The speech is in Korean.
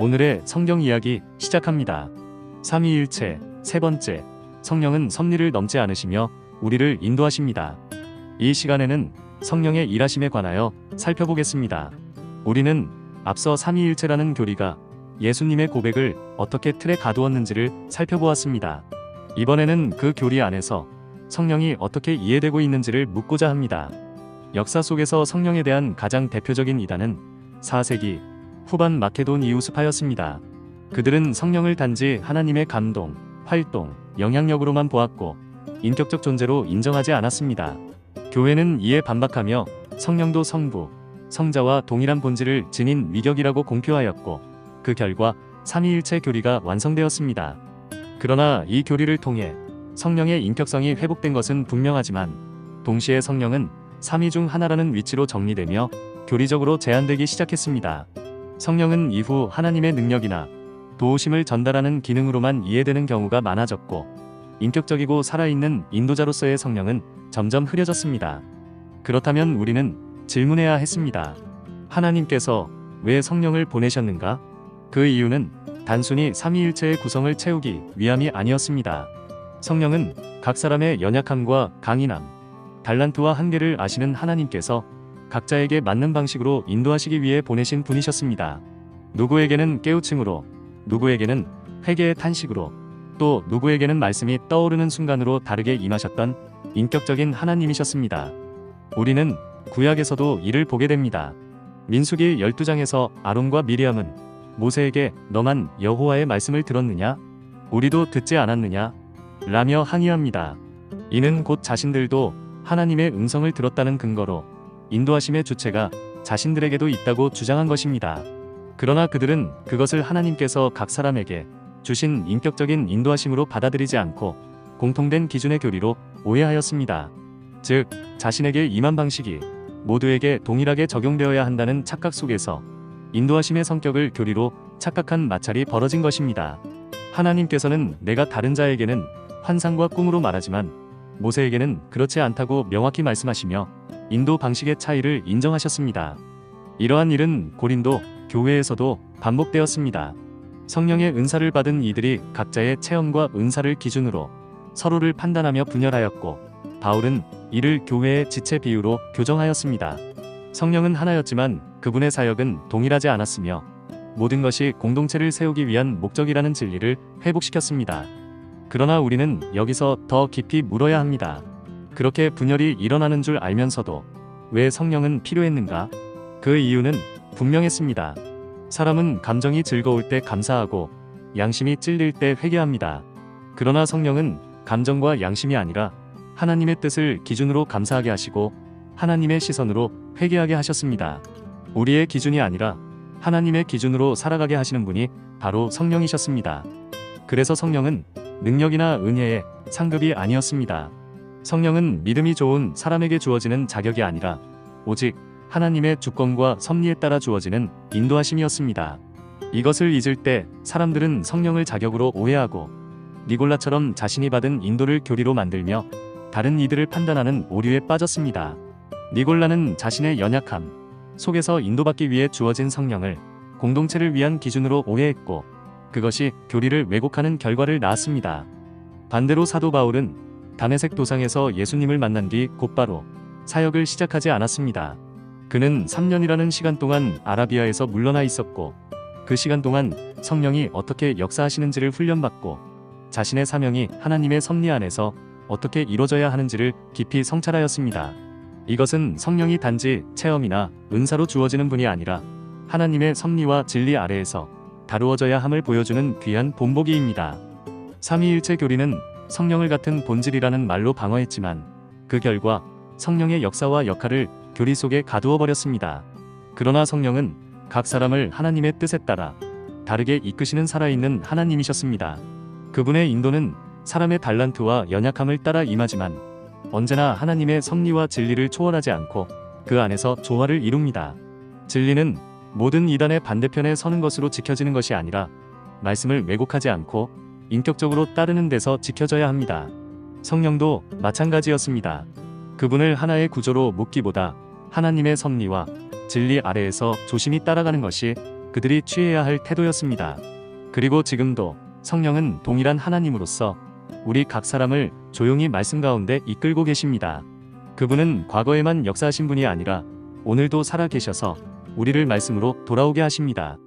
오늘의 성경 이야기 시작합니다. 삼위일체 세 번째, 성령은 섭리를 넘지 않으시며 우리를 인도하십니다. 이 시간에는 성령의 일하심에 관하여 살펴보겠습니다. 우리는 앞서 삼위일체라는 교리가 예수님의 고백을 어떻게 틀에 가두었는지를 살펴보았습니다. 이번에는 그 교리 안에서 성령이 어떻게 이해되고 있는지를 묻고자 합니다. 역사 속에서 성령에 대한 가장 대표적인 이단은 4세기 후반 마케도니우스파였습니다. 그들은 성령을 단지 하나님의 감동, 활동, 영향력으로만 보았고 인격적 존재로 인정하지 않았습니다. 교회는 이에 반박하며 성령도 성부, 성자와 동일한 본질을 지닌 위격이라고 공표하였고 그 결과 삼위일체 교리가 완성되었습니다. 그러나 이 교리를 통해 성령의 인격성이 회복된 것은 분명하지만 동시에 성령은 삼위 중 하나라는 위치로 정리되며 교리적으로 제한되기 시작했습니다. 성령은 이후 하나님의 능력이나 도우심을 전달하는 기능으로만 이해되는 경우가 많아졌고 인격적이고 살아있는 인도자로서의 성령은 점점 흐려졌습니다. 그렇다면 우리는 질문해야 했습니다. 하나님께서 왜 성령을 보내셨는가? 그 이유는 단순히 삼위일체의 구성을 채우기 위함이 아니었습니다. 성령은 각 사람의 연약함과 강인함, 달란트와 한계를 아시는 하나님께서 각자에게 맞는 방식으로 인도하시기 위해 보내신 분이셨습니다. 누구에게는 깨우침으로, 누구에게는 회개의 탄식으로, 또 누구에게는 말씀이 떠오르는 순간으로 다르게 임하셨던 인격적인 하나님이셨습니다. 우리는 구약에서도 이를 보게 됩니다. 민수기 12장에서 아론과 미리암은 모세에게 너만 여호와의 말씀을 들었느냐? 우리도 듣지 않았느냐? 라며 항의합니다. 이는 곧 자신들도 하나님의 음성을 들었다는 근거로 인도하심의 주체가 자신들에게도 있다고 주장한 것입니다. 그러나 그들은 그것을 하나님께서 각 사람에게 주신 인격적인 인도하심으로 받아들이지 않고 공통된 기준의 교리로 오해하였습니다. 즉, 자신에게 임한 방식이 모두에게 동일하게 적용되어야 한다는 착각 속에서 인도하심의 성격을 교리로 착각한 마찰이 벌어진 것입니다. 하나님께서는 내가 다른 자에게는 환상과 꿈으로 말하지만 모세에게는 그렇지 않다고 명확히 말씀하시며 인도 방식의 차이를 인정하셨습니다. 이러한 일은 고린도 교회에서도 반복되었습니다. 성령의 은사를 받은 이들이 각자의 체험과 은사를 기준으로 서로를 판단하며 분열하였고 바울은 이를 교회의 지체 비유로 교정하였습니다. 성령은 하나였지만 그분의 사역은 동일하지 않았으며 모든 것이 공동체를 세우기 위한 목적이라는 진리를 회복시켰습니다. 그러나 우리는 여기서 더 깊이 물어야 합니다. 그렇게 분열이 일어나는 줄 알면서도 왜 성령은 필요했는가? 그 이유는 분명했습니다. 사람은 감정이 즐거울 때 감사하고 양심이 찔릴 때 회개합니다. 그러나 성령은 감정과 양심이 아니라 하나님의 뜻을 기준으로 감사하게 하시고 하나님의 시선으로 회개하게 하셨습니다. 우리의 기준이 아니라 하나님의 기준으로 살아가게 하시는 분이 바로 성령이셨습니다. 그래서 성령은 능력이나 은혜의 상급이 아니었습니다. 성령은 믿음이 좋은 사람에게 주어지는 자격이 아니라 오직 하나님의 주권과 섭리에 따라 주어지는 인도하심이었습니다. 이것을 잊을 때 사람들은 성령을 자격으로 오해하고 니골라처럼 자신이 받은 인도를 교리로 만들며 다른 이들을 판단하는 오류에 빠졌습니다. 니골라는 자신의 연약함 속에서 인도받기 위해 주어진 성령을 공동체를 위한 기준으로 오해했고 그것이 교리를 왜곡하는 결과를 낳았습니다. 반대로 사도 바울은 다메섹 도상에서 예수님을 만난 뒤 곧바로 사역을 시작하지 않았습니다. 그는 3년이라는 시간 동안 아라비아에서 물러나 있었고 그 시간 동안 성령이 어떻게 역사하시는지를 훈련받고 자신의 사명이 하나님의 섭리 안에서 어떻게 이루어져야 하는지를 깊이 성찰하였습니다. 이것은 성령이 단지 체험이나 은사로 주어지는 분이 아니라 하나님의 섭리와 진리 아래에서 다루어져야 함을 보여주는 귀한 본보기입니다. 삼위일체 교리는 성령을 같은 본질이라는 말로 방어했지만 그 결과 성령의 역사와 역할을 교리 속에 가두어 버렸습니다. 그러나 성령은 각 사람을 하나님의 뜻에 따라 다르게 이끄시는 살아있는 하나님이셨습니다. 그분의 인도는 사람의 달란트와 연약함을 따라 임하지만 언제나 하나님의 섭리와 진리를 초월하지 않고 그 안에서 조화를 이룹니다. 진리는 모든 이단의 반대편에 서는 것으로 지켜지는 것이 아니라 말씀을 왜곡하지 않고 인격적으로 따르는 데서 지켜져야 합니다. 성령도 마찬가지였습니다. 그분을 하나의 구조로 묻기보다 하나님의 섭리와 진리 아래에서 조심히 따라가는 것이 그들이 취해야 할 태도였습니다. 그리고 지금도 성령은 동일한 하나님으로서 우리 각 사람을 조용히 말씀 가운데 이끌고 계십니다. 그분은 과거에만 역사하신 분이 아니라 오늘도 살아 계셔서 우리를 말씀으로 돌아오게 하십니다.